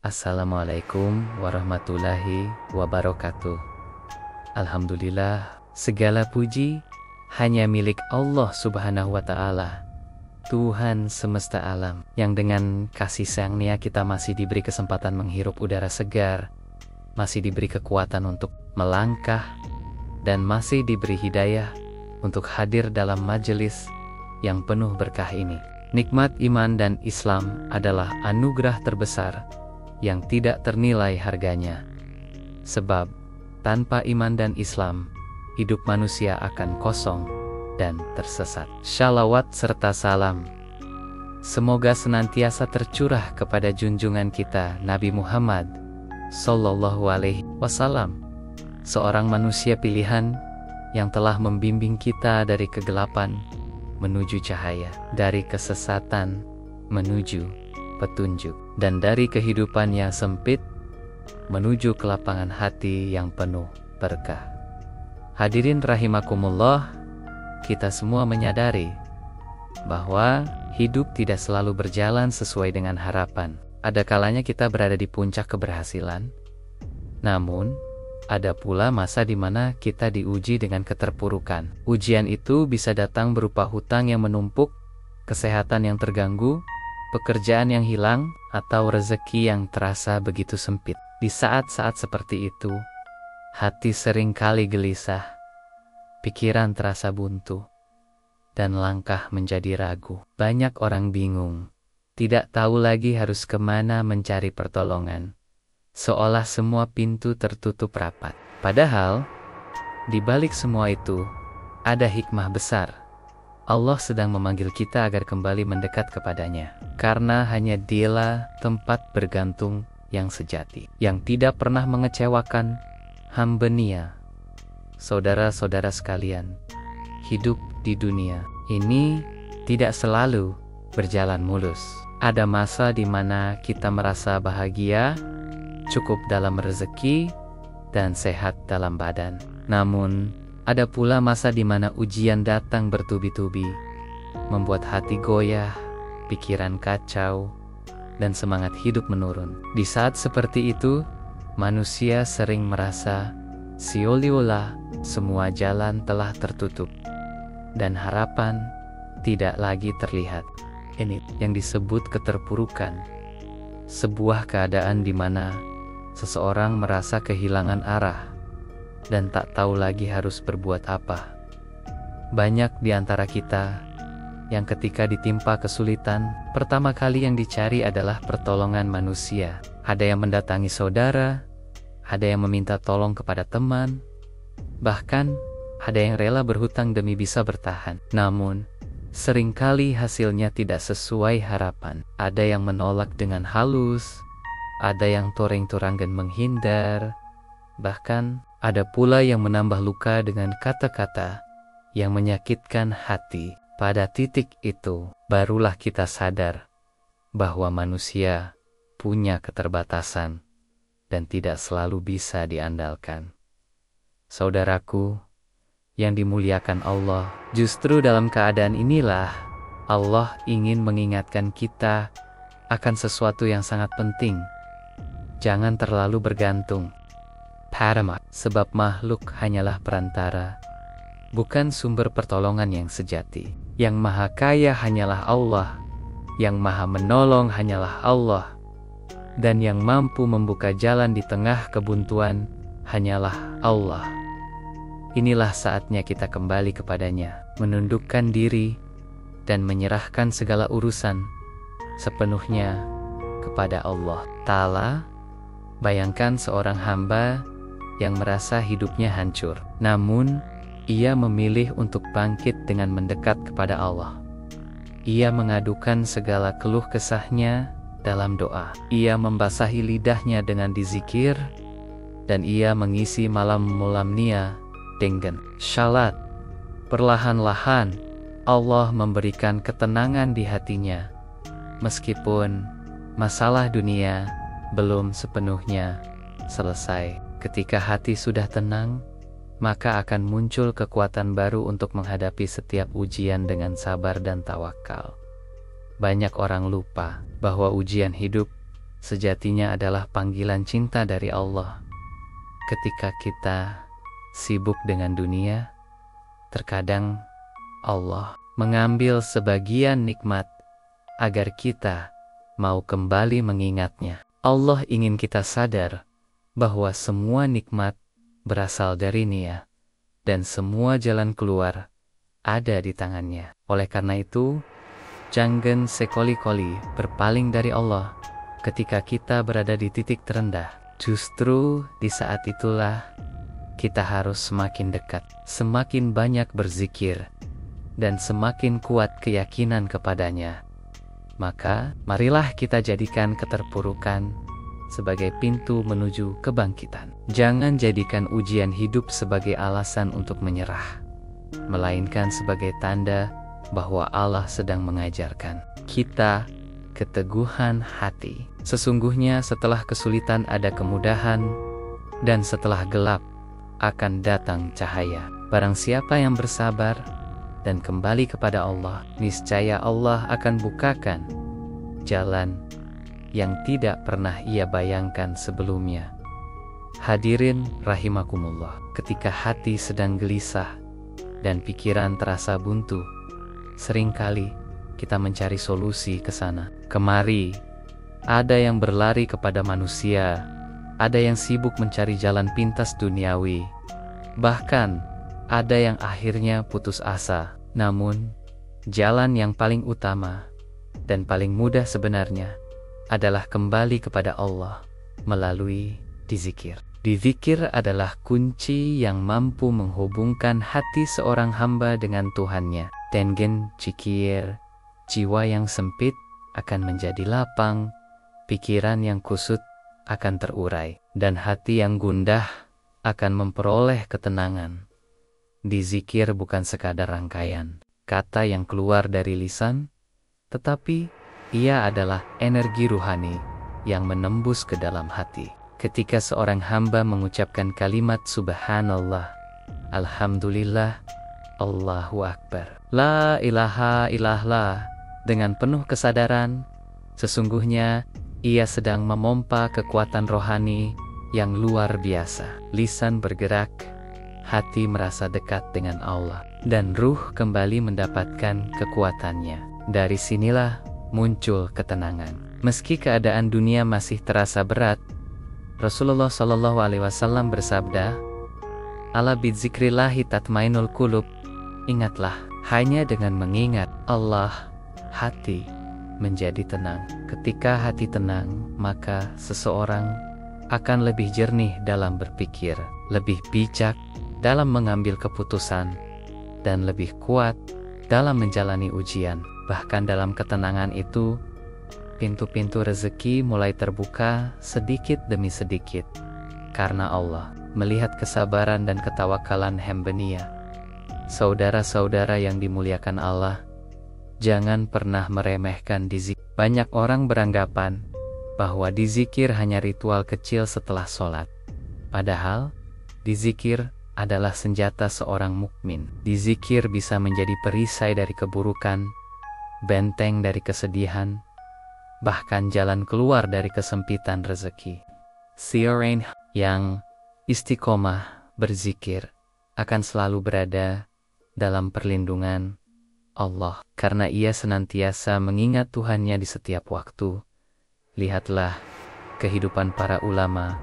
Assalamualaikum warahmatullahi wabarakatuh. Alhamdulillah, segala puji hanya milik Allah Subhanahu wa Ta'ala, Tuhan semesta alam, yang dengan kasih sayang-Nya kita masih diberi kesempatan menghirup udara segar, masih diberi kekuatan untuk melangkah, dan masih diberi hidayah untuk hadir dalam majelis yang penuh berkah ini. Nikmat iman dan Islam adalah anugerah terbesar yang tidak ternilai harganya. Sebab tanpa iman dan Islam, hidup manusia akan kosong dan tersesat. Shalawat serta salam semoga senantiasa tercurah kepada junjungan kita Nabi Muhammad Sallallahu Alaihi Wasallam, seorang manusia pilihan yang telah membimbing kita dari kegelapan menuju cahaya, dari kesesatan menuju petunjuk, dan dari kehidupan yang sempit menuju kelapangan hati yang penuh berkah. Hadirin rahimakumullah, kita semua menyadari bahwa hidup tidak selalu berjalan sesuai dengan harapan. Ada kalanya kita berada di puncak keberhasilan, namun ada pula masa di mana kita diuji dengan keterpurukan. Ujian itu bisa datang berupa hutang yang menumpuk, kesehatan yang terganggu, pekerjaan yang hilang, atau rezeki yang terasa begitu sempit. Di saat-saat seperti itu, hati sering kali gelisah, pikiran terasa buntu, dan langkah menjadi ragu. Banyak orang bingung, tidak tahu lagi harus kemana mencari pertolongan, seolah semua pintu tertutup rapat. Padahal, di balik semua itu, ada hikmah besar. Allah sedang memanggil kita agar kembali mendekat kepadanya. Karena hanya Dialah tempat bergantung yang sejati, yang tidak pernah mengecewakan hamba-Nya. Saudara-saudara sekalian, hidup di dunia ini tidak selalu berjalan mulus. Ada masa di mana kita merasa bahagia, cukup dalam rezeki, dan sehat dalam badan. Namun, ada pula masa di mana ujian datang bertubi-tubi, membuat hati goyah, pikiran kacau, dan semangat hidup menurun. Di saat seperti itu, manusia sering merasa seolah-olah semua jalan telah tertutup, dan harapan tidak lagi terlihat. Ini yang disebut keterpurukan, sebuah keadaan di mana seseorang merasa kehilangan arah dan tak tahu lagi harus berbuat apa. Banyak di antara kita yang ketika ditimpa kesulitan, pertama kali yang dicari adalah pertolongan manusia. Ada yang mendatangi saudara, ada yang meminta tolong kepada teman, bahkan ada yang rela berhutang demi bisa bertahan. Namun, seringkali hasilnya tidak sesuai harapan. Ada yang menolak dengan halus, ada yang toreng-toranggan menghindar, bahkan ada pula yang menambah luka dengan kata-kata yang menyakitkan hati. Pada titik itu, barulah kita sadar bahwa manusia punya keterbatasan dan tidak selalu bisa diandalkan. Saudaraku yang dimuliakan Allah, justru dalam keadaan inilah Allah ingin mengingatkan kita akan sesuatu yang sangat penting. Jangan terlalu bergantung pada sebab makhluk hanyalah perantara, bukan sumber pertolongan yang sejati. Yang maha kaya hanyalah Allah, yang maha menolong hanyalah Allah, dan yang mampu membuka jalan di tengah kebuntuan hanyalah Allah. Inilah saatnya kita kembali kepadanya, menundukkan diri, dan menyerahkan segala urusan sepenuhnya kepada Allah Ta'ala. Bayangkan seorang hamba yang merasa hidupnya hancur, namun ia memilih untuk bangkit dengan mendekat kepada Allah. Ia mengadukan segala keluh kesahnya dalam doa. Ia membasahi lidahnya dengan dizikir, dan ia mengisi malam-malamnya dengan syalat. Perlahan-lahan Allah memberikan ketenangan di hatinya, meskipun masalah dunia belum sepenuhnya selesai. Ketika hati sudah tenang, maka akan muncul kekuatan baru untuk menghadapi setiap ujian dengan sabar dan tawakal. Banyak orang lupa bahwa ujian hidup sejatinya adalah panggilan cinta dari Allah. Ketika kita sibuk dengan dunia, terkadang Allah mengambil sebagian nikmat agar kita mau kembali mengingatnya. Allah ingin kita sadar bahwa semua nikmat berasal dari Nia, dan semua jalan keluar ada di tangannya. Oleh karena itu, jangan sekali-kali berpaling dari Allah ketika kita berada di titik terendah. Justru di saat itulah kita harus semakin dekat, semakin banyak berzikir, dan semakin kuat keyakinan kepadanya. Maka, marilah kita jadikan keterpurukan sebagai pintu menuju kebangkitan. Jangan jadikan ujian hidup sebagai alasan untuk menyerah, melainkan sebagai tanda bahwa Allah sedang mengajarkan kita keteguhan hati. Sesungguhnya setelah kesulitan ada kemudahan, dan setelah gelap akan datang cahaya. Barang siapa yang bersabar dan kembali kepada Allah, niscaya Allah akan bukakan jalan yang tidak pernah ia bayangkan sebelumnya. Hadirin rahimakumullah, ketika hati sedang gelisah dan pikiran terasa buntu, seringkali kita mencari solusi ke sana kemari. Ada yang berlari kepada manusia, ada yang sibuk mencari jalan pintas duniawi, bahkan ada yang akhirnya putus asa. Namun, jalan yang paling utama dan paling mudah sebenarnya adalah kembali kepada Allah melalui dizikir. Dizikir adalah kunci yang mampu menghubungkan hati seorang hamba dengan Tuhannya. Tengen cikir, jiwa yang sempit akan menjadi lapang, pikiran yang kusut akan terurai, dan hati yang gundah akan memperoleh ketenangan. Dizikir bukan sekadar rangkaian kata yang keluar dari lisan, tetapi ia adalah energi ruhani yang menembus ke dalam hati. Ketika seorang hamba mengucapkan kalimat Subhanallah, Alhamdulillah, Allahu Akbar, La ilaha illallah dengan penuh kesadaran, sesungguhnya ia sedang memompa kekuatan rohani yang luar biasa. Lisan bergerak, hati merasa dekat dengan Allah, dan ruh kembali mendapatkan kekuatannya. Dari sinilah muncul ketenangan. Meski keadaan dunia masih terasa berat, Rasulullah SAW bersabda, "Ala bidzikrillahi tatmainul qulub." Ingatlah, hanya dengan mengingat Allah, hati menjadi tenang. Ketika hati tenang, maka seseorang akan lebih jernih dalam berpikir, lebih bijak dalam mengambil keputusan, dan lebih kuat dalam menjalani ujian. Bahkan dalam ketenangan itu, pintu-pintu rezeki mulai terbuka sedikit demi sedikit, karena Allah melihat kesabaran dan ketawakalan hamba-Nya. Saudara-saudara yang dimuliakan Allah, jangan pernah meremehkan dizikir. Banyak orang beranggapan bahwa dizikir hanya ritual kecil setelah sholat. Padahal, dizikir adalah senjata seorang mukmin. Dizikir bisa menjadi perisai dari keburukan, benteng dari kesedihan, bahkan jalan keluar dari kesempitan rezeki. Seorang yang istiqomah berzikir akan selalu berada dalam perlindungan Allah, karena ia senantiasa mengingat Tuhannya di setiap waktu. Lihatlah kehidupan para ulama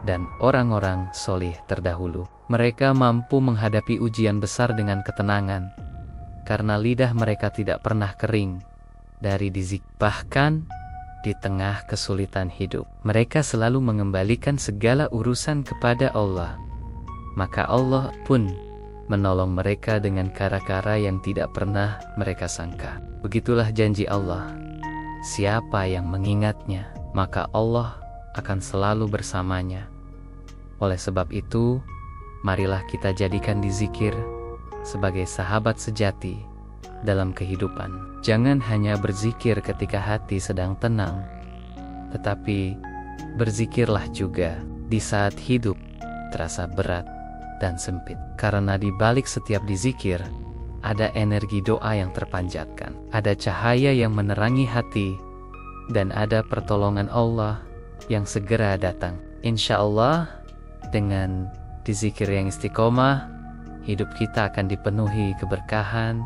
dan orang-orang solih terdahulu. Mereka mampu menghadapi ujian besar dengan ketenangan, karena lidah mereka tidak pernah kering dari dizikir. Bahkan di tengah kesulitan hidup, mereka selalu mengembalikan segala urusan kepada Allah. Maka Allah pun menolong mereka dengan cara-cara yang tidak pernah mereka sangka. Begitulah janji Allah. Siapa yang mengingatnya, maka Allah akan selalu bersamanya. Oleh sebab itu, marilah kita jadikan dizikir sebagai sahabat sejati dalam kehidupan. Jangan hanya berzikir ketika hati sedang tenang, tetapi berzikirlah juga di saat hidup terasa berat dan sempit. Karena di balik setiap dizikir, ada energi doa yang terpanjatkan. Ada cahaya yang menerangi hati, dan ada pertolongan Allah yang segera datang. Insya Allah, dengan dizikir yang istiqomah, hidup kita akan dipenuhi keberkahan,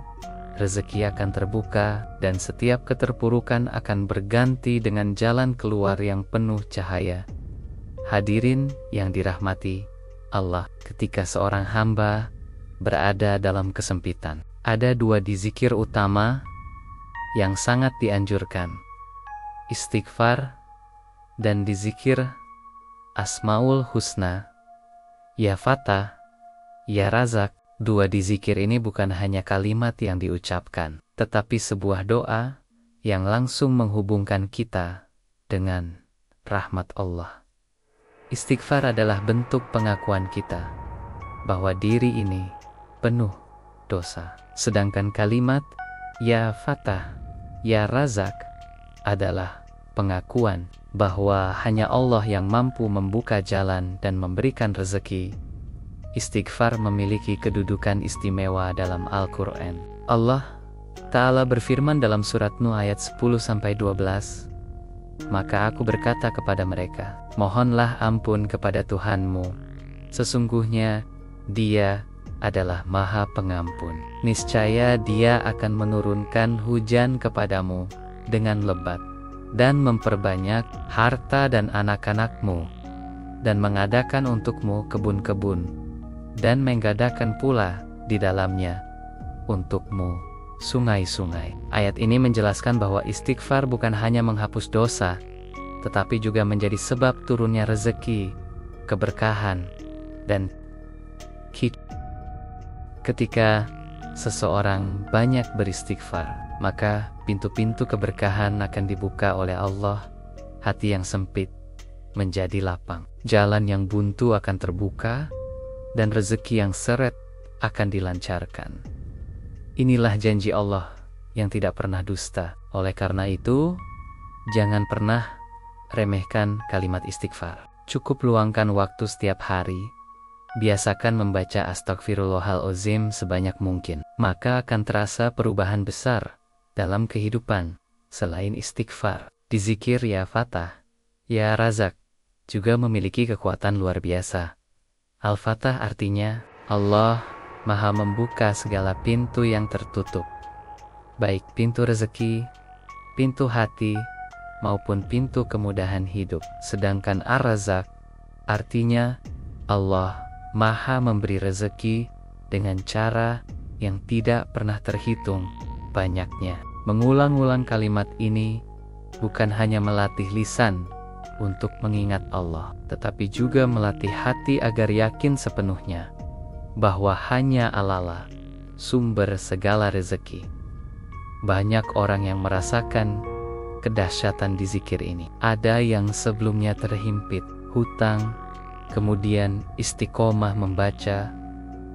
rezeki akan terbuka, dan setiap keterpurukan akan berganti dengan jalan keluar yang penuh cahaya. Hadirin yang dirahmati Allah, ketika seorang hamba berada dalam kesempitan, ada dua dizikir utama yang sangat dianjurkan: istighfar dan dizikir Asmaul Husna, Ya Fatah, Ya Razak. Dua dizikir ini bukan hanya kalimat yang diucapkan, tetapi sebuah doa yang langsung menghubungkan kita dengan rahmat Allah. Istighfar adalah bentuk pengakuan kita bahwa diri ini penuh dosa. Sedangkan kalimat Ya Fatah, Ya Razak adalah pengakuan bahwa hanya Allah yang mampu membuka jalan dan memberikan rezeki. Istighfar memiliki kedudukan istimewa dalam Al-Quran. Allah Ta'ala berfirman dalam surat Nuh ayat 10-12, Maka aku berkata kepada mereka, mohonlah ampun kepada Tuhanmu, sesungguhnya Dia adalah Maha Pengampun. Niscaya Dia akan menurunkan hujan kepadamu dengan lebat, dan memperbanyak harta dan anak-anakmu, dan mengadakan untukmu kebun-kebun, dan mengadakan pula di dalamnya untukmu sungai-sungai. Ayat ini menjelaskan bahwa istighfar bukan hanya menghapus dosa, tetapi juga menjadi sebab turunnya rezeki, keberkahan, dan ketika seseorang banyak beristighfar, maka pintu-pintu keberkahan akan dibuka oleh Allah. Hati yang sempit menjadi lapang, jalan yang buntu akan terbuka, dan rezeki yang seret akan dilancarkan. Inilah janji Allah yang tidak pernah dusta. Oleh karena itu, jangan pernah remehkan kalimat istighfar. Cukup luangkan waktu setiap hari. Biasakan membaca Astaghfirullahalazim sebanyak mungkin. Maka akan terasa perubahan besar dalam kehidupan. Selain istighfar, dizikir Ya Fatah, Ya Razak juga memiliki kekuatan luar biasa. Al-Fatah artinya Allah Maha membuka segala pintu yang tertutup, baik pintu rezeki, pintu hati, maupun pintu kemudahan hidup. Sedangkan Ar-Razak artinya Allah Maha memberi rezeki dengan cara yang tidak pernah terhitung banyaknya. Mengulang-ulang kalimat ini bukan hanya melatih lisan untuk mengingat Allah, tetapi juga melatih hati agar yakin sepenuhnya bahwa hanya Allah sumber segala rezeki. Banyak orang yang merasakan kedahsyatan di zikir ini. Ada yang sebelumnya terhimpit hutang, kemudian istiqomah membaca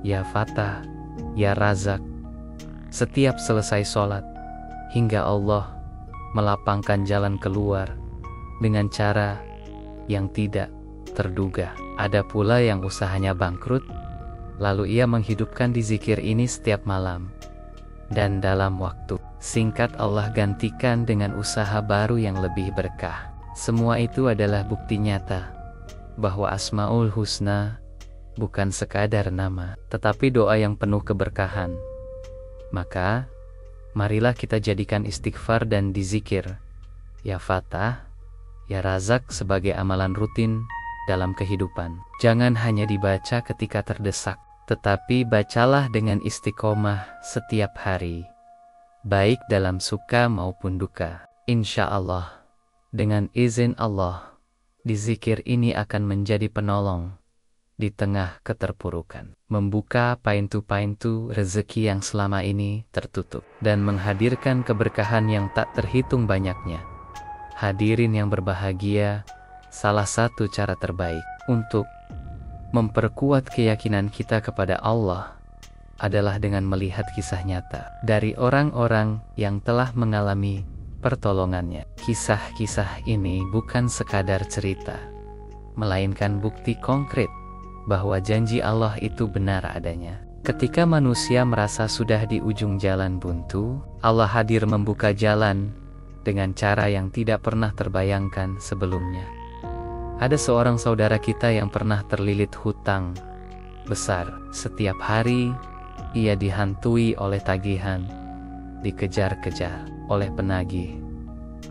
Ya Fatah, Ya Razak setiap selesai sholat, hingga Allah melapangkan jalan keluar dengan cara yang tidak terduga. Ada pula yang usahanya bangkrut, lalu ia menghidupkan di zikir ini setiap malam, dan dalam waktu singkat Allah gantikan dengan usaha baru yang lebih berkah. Semua itu adalah bukti nyata bahwa Asmaul Husna bukan sekadar nama, tetapi doa yang penuh keberkahan. Maka marilah kita jadikan istighfar dan dizikir Ya Fatah, Ya Razak sebagai amalan rutin dalam kehidupan. Jangan hanya dibaca ketika terdesak, tetapi bacalah dengan istiqomah setiap hari, baik dalam suka maupun duka. Insya Allah, dengan izin Allah, dizikir ini akan menjadi penolong di tengah keterpurukan, membuka pintu-pintu rezeki yang selama ini tertutup, dan menghadirkan keberkahan yang tak terhitung banyaknya. Hadirin yang berbahagia, salah satu cara terbaik untuk memperkuat keyakinan kita kepada Allah adalah dengan melihat kisah nyata dari orang-orang yang telah mengalami pertolongannya. Kisah-kisah ini bukan sekadar cerita, melainkan bukti konkret bahwa janji Allah itu benar adanya. Ketika manusia merasa sudah di ujung jalan buntu, Allah hadir membuka jalan dengan cara yang tidak pernah terbayangkan sebelumnya. Ada seorang saudara kita yang pernah terlilit hutang besar. Setiap hari, ia dihantui oleh tagihan, dikejar-kejar oleh penagih.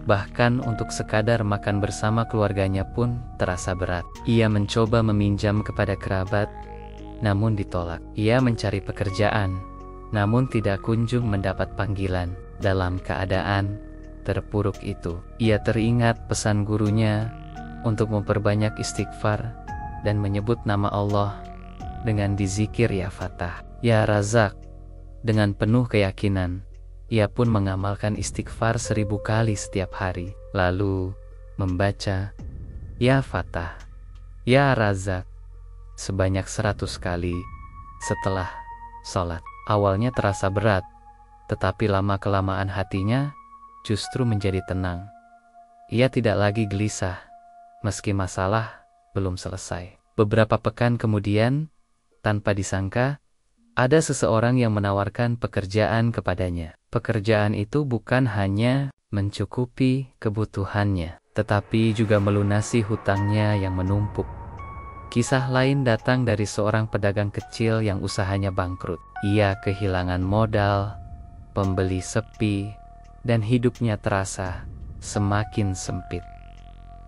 Bahkan untuk sekadar makan bersama keluarganya pun terasa berat. Ia mencoba meminjam kepada kerabat, namun ditolak. Ia mencari pekerjaan, namun tidak kunjung mendapat panggilan. Dalam keadaan terpuruk itu, ia teringat pesan gurunya untuk memperbanyak istighfar dan menyebut nama Allah dengan dizikir ya Fatah, ya Razak. Dengan penuh keyakinan, ia pun mengamalkan istighfar 1000 kali setiap hari, lalu membaca ya Fatah, ya Razak sebanyak 100 kali setelah sholat. Awalnya terasa berat, tetapi lama-kelamaan hatinya justru menjadi tenang. Ia tidak lagi gelisah, meski masalah belum selesai. Beberapa pekan kemudian, tanpa disangka, ada seseorang yang menawarkan pekerjaan kepadanya. Pekerjaan itu bukan hanya mencukupi kebutuhannya, tetapi juga melunasi hutangnya yang menumpuk. Kisah lain datang dari seorang pedagang kecil yang usahanya bangkrut. Ia kehilangan modal, pembeli sepi, dan hidupnya terasa semakin sempit.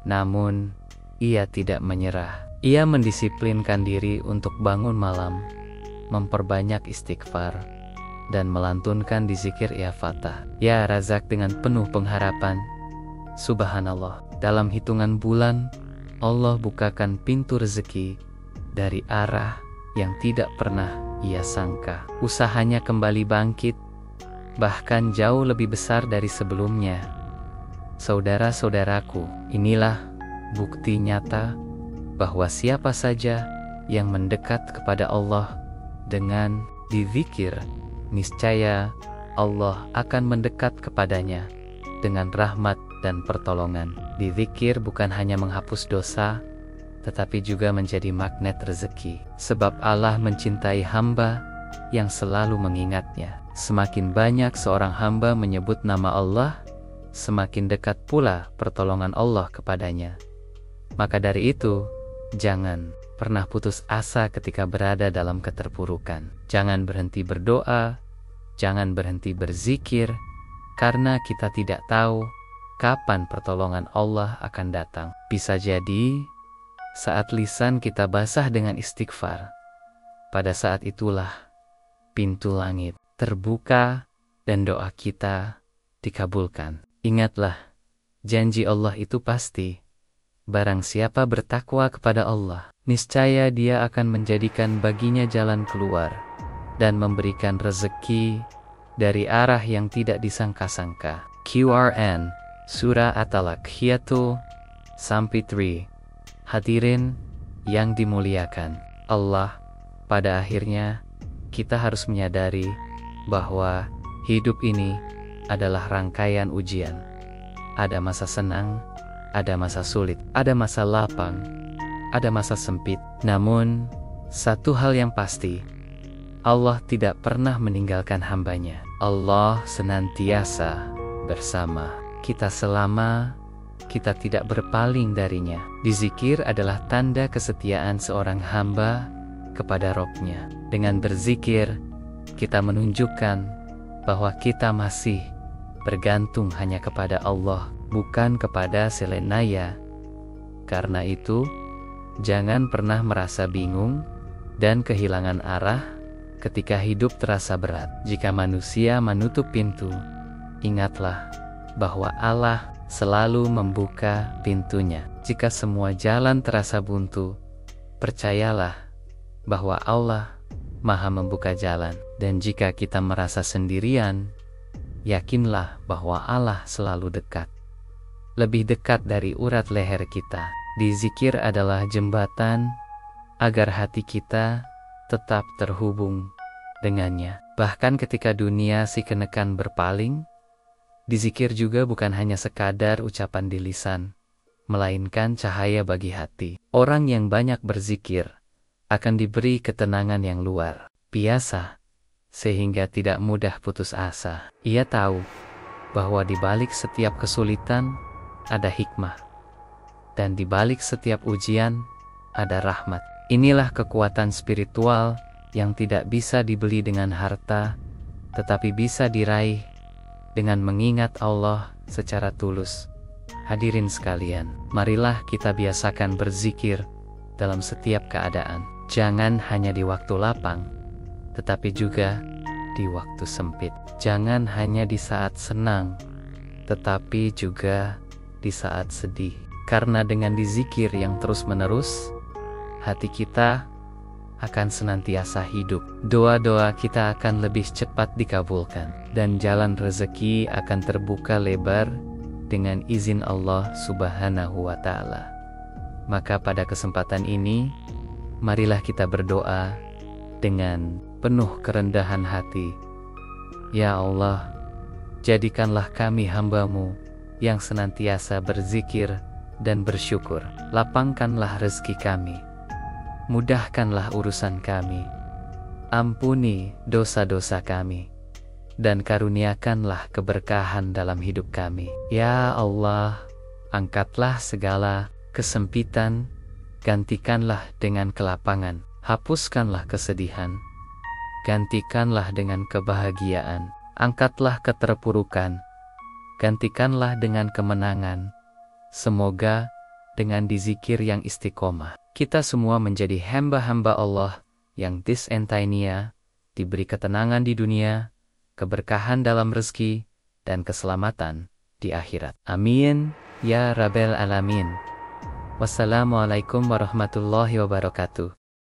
Namun, ia tidak menyerah. Ia mendisiplinkan diri untuk bangun malam, memperbanyak istighfar, dan melantunkan dizikir ya Fatah, ya Razak dengan penuh pengharapan. Subhanallah, dalam hitungan bulan, Allah bukakan pintu rezeki dari arah yang tidak pernah ia sangka. Usahanya kembali bangkit, bahkan jauh lebih besar dari sebelumnya. Saudara-saudaraku, inilah bukti nyata bahwa siapa saja yang mendekat kepada Allah dengan dizikir, niscaya Allah akan mendekat kepadanya dengan rahmat dan pertolongan. Dizikir bukan hanya menghapus dosa, tetapi juga menjadi magnet rezeki. Sebab Allah mencintai hamba yang selalu mengingatnya. Semakin banyak seorang hamba menyebut nama Allah, semakin dekat pula pertolongan Allah kepadanya. Maka dari itu, jangan pernah putus asa ketika berada dalam keterpurukan. Jangan berhenti berdoa, jangan berhenti berzikir, karena kita tidak tahu kapan pertolongan Allah akan datang. Bisa jadi, saat lisan kita basah dengan istighfar, pada saat itulah pintu langit terbuka dan doa kita dikabulkan. Ingatlah, janji Allah itu pasti. Barang siapa bertakwa kepada Allah, niscaya Dia akan menjadikan baginya jalan keluar dan memberikan rezeki dari arah yang tidak disangka-sangka. QRN Surah At-Talaq 1-3. Hadirin yang dimuliakan Allah, pada akhirnya kita harus menyadari bahwa hidup ini adalah rangkaian ujian. Ada masa senang, ada masa sulit, ada masa lapang, ada masa sempit. Namun, satu hal yang pasti, Allah tidak pernah meninggalkan hambanya. Allah senantiasa bersama kita selama kita tidak berpaling darinya. Dizikir adalah tanda kesetiaan seorang hamba kepada Rabb-Nya. Dengan berzikir, kita menunjukkan bahwa kita masih bergantung hanya kepada Allah, bukan kepada selenaya. Karena itu, jangan pernah merasa bingung dan kehilangan arah ketika hidup terasa berat. Jika manusia menutup pintu, ingatlah bahwa Allah selalu membuka pintunya. Jika semua jalan terasa buntu, percayalah bahwa Allah Maha membuka jalan. Dan jika kita merasa sendirian, yakinlah bahwa Allah selalu dekat. Lebih dekat dari urat leher kita. Dizikir adalah jembatan agar hati kita tetap terhubung dengannya. Bahkan ketika dunia si kenekan berpaling, dizikir juga bukan hanya sekadar ucapan di lisan, melainkan cahaya bagi hati. Orang yang banyak berzikir akan diberi ketenangan yang luar biasa, sehingga tidak mudah putus asa. Ia tahu, bahwa di balik setiap kesulitan ada hikmah, dan di balik setiap ujian ada rahmat. Inilah kekuatan spiritual yang tidak bisa dibeli dengan harta, tetapi bisa diraih dengan mengingat Allah secara tulus. Hadirin sekalian, marilah kita biasakan berzikir dalam setiap keadaan. Jangan hanya di waktu lapang, tetapi juga di waktu sempit. Jangan hanya di saat senang, tetapi juga di saat sedih. Karena dengan dizikir yang terus-menerus, hati kita akan senantiasa hidup. Doa-doa kita akan lebih cepat dikabulkan, dan jalan rezeki akan terbuka lebar dengan izin Allah Subhanahu wa Ta'ala. Maka pada kesempatan ini, marilah kita berdoa dengan penuh kerendahan hati. Ya Allah, jadikanlah kami hamba-Mu yang senantiasa berzikir dan bersyukur. Lapangkanlah rezeki kami, mudahkanlah urusan kami, ampuni dosa-dosa kami, dan karuniakanlah keberkahan dalam hidup kami. Ya Allah, angkatlah segala kesempitan, gantikanlah dengan kelapangan, hapuskanlah kesedihan, gantikanlah dengan kebahagiaan, angkatlah keterpurukan, gantikanlah dengan kemenangan. Semoga dengan dizikir yang istiqomah, kita semua menjadi hamba-hamba Allah yang disentainia, diberi ketenangan di dunia, keberkahan dalam rezeki, dan keselamatan di akhirat. Amin, ya Rabbal Alamin. Wassalamualaikum warahmatullahi wabarakatuh.